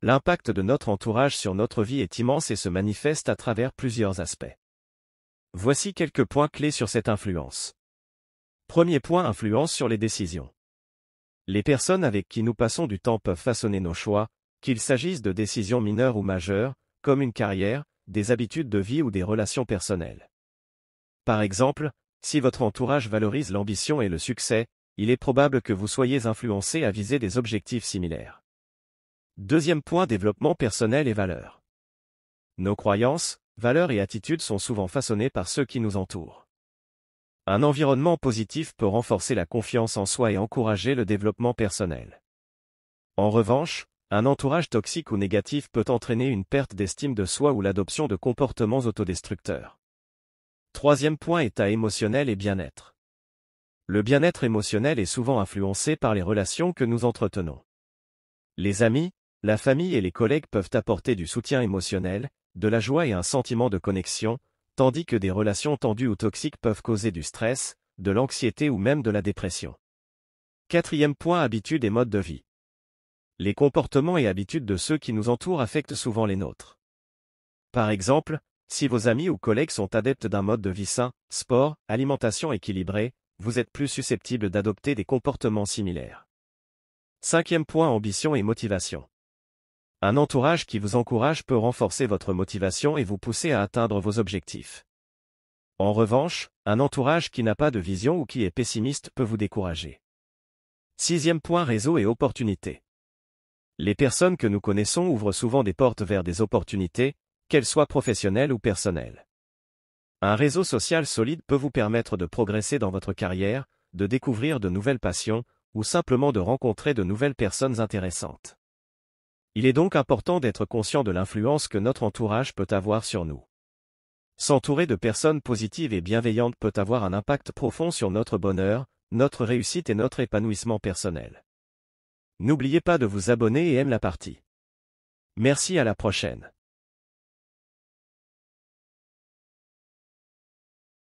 L'impact de notre entourage sur notre vie est immense et se manifeste à travers plusieurs aspects. Voici quelques points clés sur cette influence. Premier point, influence sur les décisions. Les personnes avec qui nous passons du temps peuvent façonner nos choix, qu'il s'agisse de décisions mineures ou majeures, comme une carrière, des habitudes de vie ou des relations personnelles. Par exemple, si votre entourage valorise l'ambition et le succès, il est probable que vous soyez influencé à viser des objectifs similaires. Deuxième point, développement personnel et valeurs. Nos croyances, valeurs et attitudes sont souvent façonnées par ceux qui nous entourent. Un environnement positif peut renforcer la confiance en soi et encourager le développement personnel. En revanche, un entourage toxique ou négatif peut entraîner une perte d'estime de soi ou l'adoption de comportements autodestructeurs. Troisième point, état émotionnel et bien-être. Le bien-être émotionnel est souvent influencé par les relations que nous entretenons. Les amis, la famille et les collègues peuvent apporter du soutien émotionnel, de la joie et un sentiment de connexion, tandis que des relations tendues ou toxiques peuvent causer du stress, de l'anxiété ou même de la dépression. Quatrième point, habitudes et modes de vie. Les comportements et habitudes de ceux qui nous entourent affectent souvent les nôtres. Par exemple, si vos amis ou collègues sont adeptes d'un mode de vie sain, sport, alimentation équilibrée, vous êtes plus susceptible d'adopter des comportements similaires. Cinquième point, ambition et motivation. Un entourage qui vous encourage peut renforcer votre motivation et vous pousser à atteindre vos objectifs. En revanche, un entourage qui n'a pas de vision ou qui est pessimiste peut vous décourager. Sixième point, réseau et opportunités. Les personnes que nous connaissons ouvrent souvent des portes vers des opportunités, qu'elles soient professionnelles ou personnelles. Un réseau social solide peut vous permettre de progresser dans votre carrière, de découvrir de nouvelles passions, ou simplement de rencontrer de nouvelles personnes intéressantes. Il est donc important d'être conscient de l'influence que notre entourage peut avoir sur nous. S'entourer de personnes positives et bienveillantes peut avoir un impact profond sur notre bonheur, notre réussite et notre épanouissement personnel. N'oubliez pas de vous abonner et aime la partie. Merci, à la prochaine.